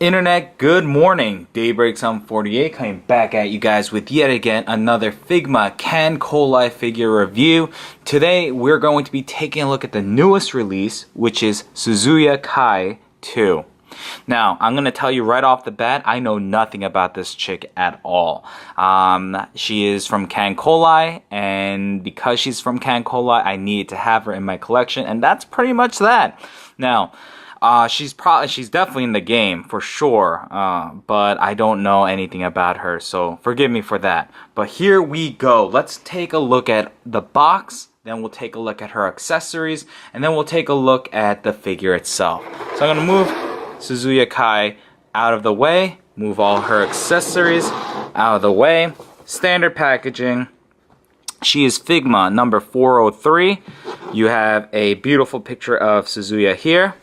Internet, good morning. Daybreaks on 48 coming back at you guys with yet again another Figma kantai figure review. Today we're going to be taking a look at the newest release, which is Suzuya Kai 2. Now, I'm going to tell you right off the bat, I know nothing about this chick at all. She is from kantai, and because she's from kantai, I need to have her in my collection, and that's pretty much that. Now, she's definitely in the game for sure, but I don't know anything about her, so forgive me for that. But here we go. Let's take a look at the box, then we'll take a look at her accessories, and then we'll take a look at the figure itself. So I'm gonna move Suzuya Kai out of the way, move all her accessories out of the way. Standard packaging. She is Figma number 403. You have a beautiful picture of Suzuya here.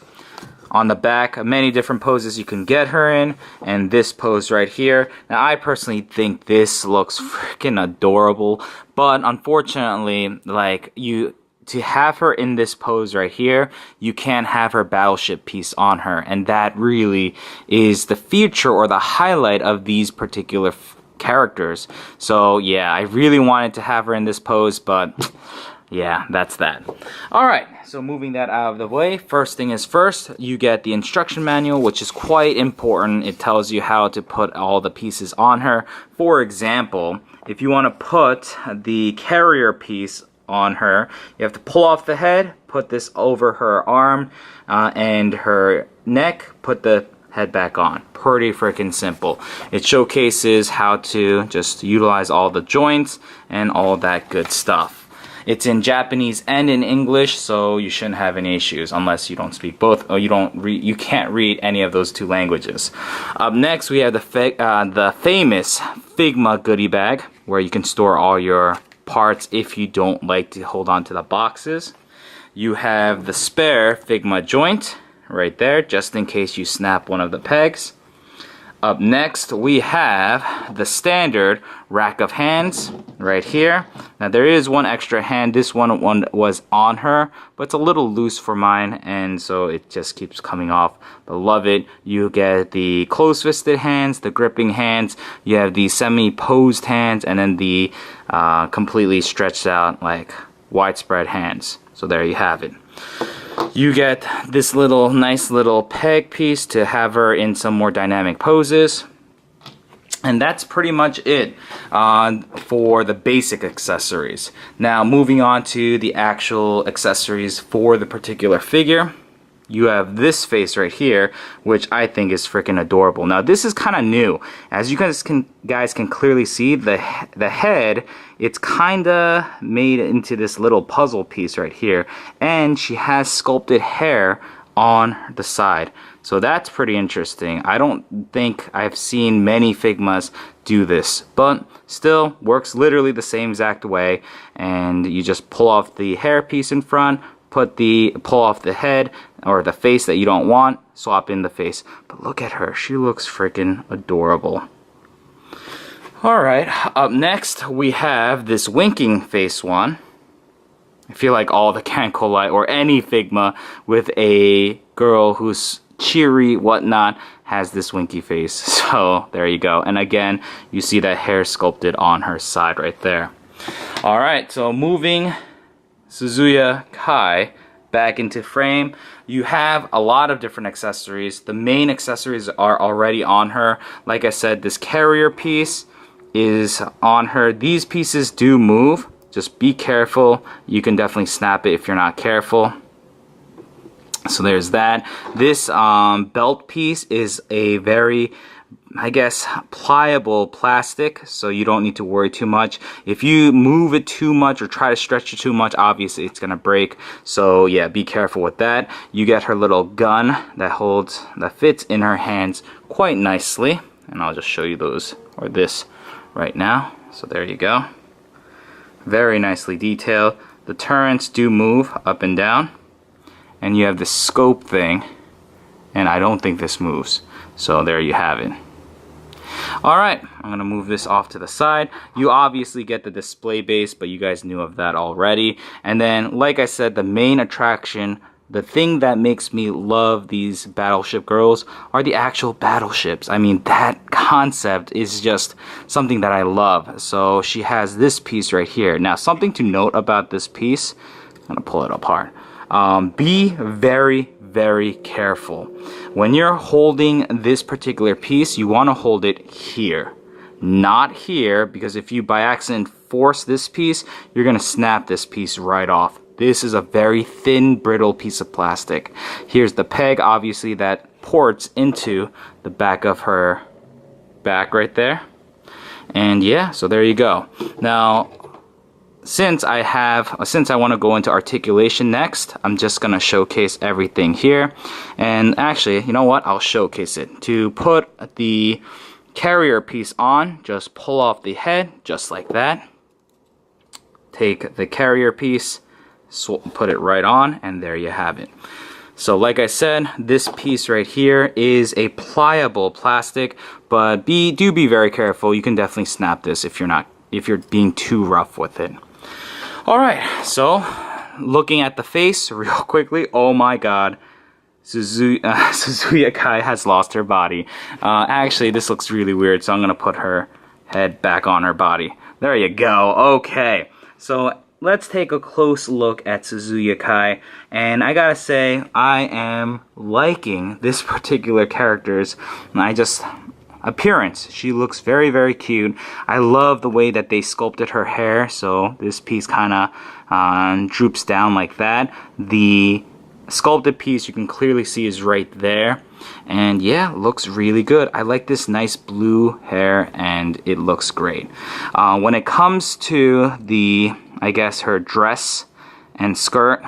On the back, many different poses you can get her in, and this pose right here. Now, I personally think this looks freaking adorable, but unfortunately, to have her in this pose right here, you can't have her battleship piece on her, and that really is the feature or the highlight of these particular characters. So yeah, I really wanted to have her in this pose, but yeah, that's that. Alright, so moving that out of the way, first thing is first, you get the instruction manual, which is quite important. It tells you how to put all the pieces on her. For example, if you want to put the carrier piece on her, you have to pull off the head, put this over her arm and her neck, put the head back on. Pretty freaking simple. It showcases how to just utilize all the joints and all that good stuff. It's in Japanese and in English, so you shouldn't have any issues unless you don't speak both, or you can't read any of those two languages. Up next, we have the famous Figma goodie bag, where you can store all your parts if you don't like to hold on to the boxes. You have the spare Figma joint right there, just in case you snap one of the pegs. Up next, we have the standard rack of hands right here. Now, there is one extra hand. This one was on her, but it's a little loose for mine, and so it just keeps coming off. But love it. You get the close-fisted hands, the gripping hands. You have the semi-posed hands, and then the completely stretched out, like widespread hands. So there you have it. You get this nice little peg piece to have her in some more dynamic poses. And that's pretty much it for the basic accessories. Now, moving on to the actual accessories for the particular figure. You have this face right here, which I think is freaking adorable. Now, this is kind of new. As you guys can clearly see, the head, it's kind of made into this little puzzle piece right here. And she has sculpted hair on the side. So that's pretty interesting. I don't think I've seen many Figmas do this, but still works literally the same exact way. And you just pull off the hair piece in front, pull off the head or the face that you don't want, swap in the face. But look at her, she looks freaking adorable. Alright, up next we have this winking face one. I feel like all the kantai or any Figma with a girl who's cheery, whatnot, has this winky face. So there you go. And again, you see that hair sculpted on her side right there. Alright, so moving Suzuya Kai back into frame, you have a lot of different accessories. The main accessories are already on her. Like I said, this carrier piece is on her. These pieces do move. Just be careful. You can definitely snap it if you're not careful. So there's that. This belt piece is a very, I guess, pliable plastic, so you don't need to worry too much. If you move it too much or try to stretch it too much, obviously it's gonna break. So yeah, be careful with that. You get her little gun that fits in her hands quite nicely, and I'll just show you this right now. So there you go. Very nicely detailed. The turrets do move up and down, and you have this scope thing, and I don't think this moves. So there you have it. Alright, I'm going to move this off to the side. You obviously get the display base, but you guys knew of that already. And then, like I said, the main attraction the thing that makes me love these battleship girls are the actual battleships. I mean, that concept is just something that I love. So she has this piece right here. Now, something to note about this piece, I'm gonna pull it apart. Be very, very careful. When you're holding this particular piece, you wanna hold it here. Not here, because if you by accident force this piece, you're gonna snap this piece right off. This is a very thin, brittle piece of plastic. Here's the peg, obviously, that ports into the back of her back right there. And yeah, so there you go. Now, since I want to go into articulation next, I'm just gonna showcase everything here. And actually, you know what? I'll showcase it. To put the carrier piece on, just pull off the head, just like that. Take the carrier piece, put it right on, and there you have it. So like I said, this piece right here is a pliable plastic, but do be very careful. You can definitely snap this if you're being too rough with it. All right, so looking at the face real quickly, oh my god, Suzuya Kai has lost her body. Actually, this looks really weird, so I'm gonna put her head back on her body. There you go. Okay, so let's take a close look at Suzuya Kai, and I gotta say, I am liking this particular character's appearance. She looks very, very cute. I love the way that they sculpted her hair, so this piece kind of droops down like that. The sculpted piece you can clearly see is right there, and yeah, looks really good. I like this nice blue hair, and it looks great. When it comes to the, I guess, her dress and skirt,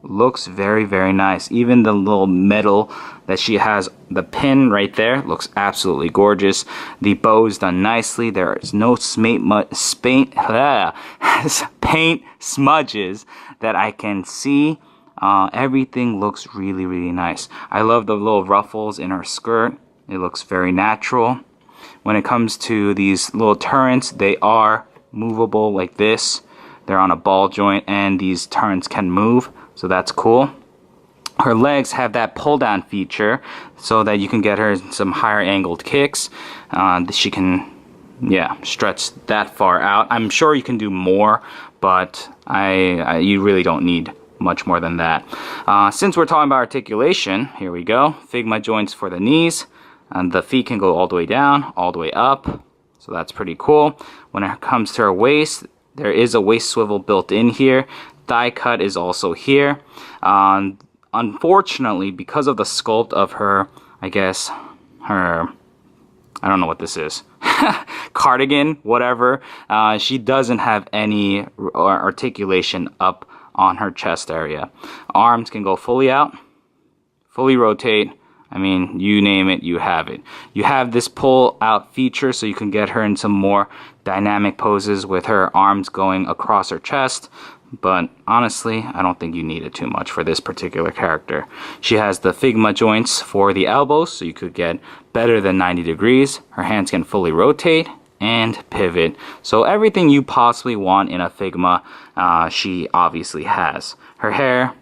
looks very, very nice. Even the little metal that she has, the pin right there, looks absolutely gorgeous. The bow's done nicely. There is no paint smudges that I can see. Everything looks really, really nice. I love the little ruffles in her skirt. It looks very natural. When it comes to these little turrets, they are movable like this. They're on a ball joint, and these turrets can move, so that's cool. Her legs have that pull down feature so that you can get her some higher angled kicks. She can, stretch that far out. I'm sure you can do more, but you really don't need much more than that. Since we're talking about articulation, here we go. Figma joints for the knees, and the feet can go all the way down, all the way up, so that's pretty cool. When it comes to her waist, there is a waist swivel built in here. Thigh cut is also here. Unfortunately, because of the sculpt of her, I don't know what this is, cardigan, whatever, she doesn't have any articulation up on her chest area. Arms can go fully out, fully rotate. I mean, you name it, you have it. You have this pull out feature so you can get her in some more dynamic poses with her arms going across her chest. But honestly, I don't think you need it too much for this particular character. She has the Figma joints for the elbows, so you could get better than 90 degrees. Her hands can fully rotate and pivot. So everything you possibly want in a Figma, she obviously has. Her hair,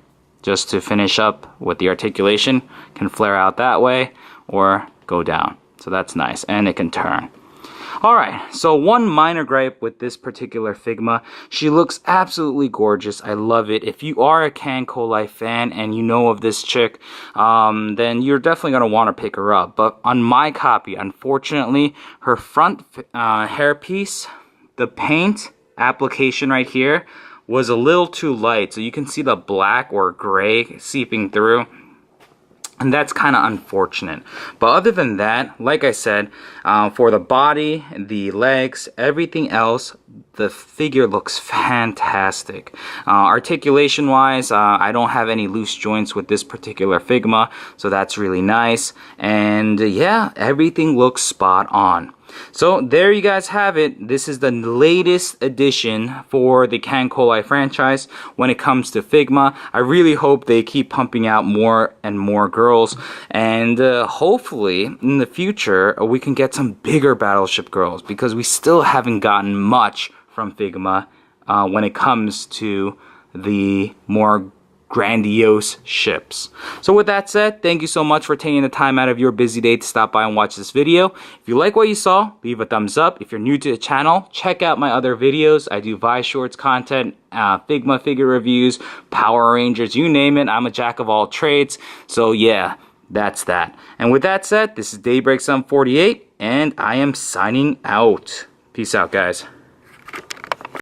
just to finish up with the articulation, can flare out that way or go down. So that's nice, and it can turn. Alright, so one minor gripe with this particular Figma, she looks absolutely gorgeous. I love it. If you are a kantai fan and you know of this chick, then you're definitely going to want to pick her up. But on my copy, unfortunately, her front hairpiece, the paint application right here, was a little too light. So you can see the black or gray seeping through. And that's kind of unfortunate. But other than that, like I said, for the body, the legs, everything else, the figure looks fantastic. Articulation wise, I don't have any loose joints with this particular Figma, so that's really nice. And yeah, everything looks spot on. So there you guys have it. This is the latest addition for the kantai franchise when it comes to Figma. I really hope they keep pumping out more and more girls, and hopefully in the future we can get some bigger battleship girls, because we still haven't gotten much from Figma when it comes to the more grandiose ships. So with that said, thank you so much for taking the time out of your busy day to stop by and watch this video. If you like what you saw, leave a thumbs up. If you're new to the channel, check out my other videos. I do Vice Shorts content, Figma figure reviews, Power Rangers, you name it. I'm a jack of all trades. So yeah, that's that. And with that said, this is Daybreak Sun 48, and I am signing out. Peace out, guys.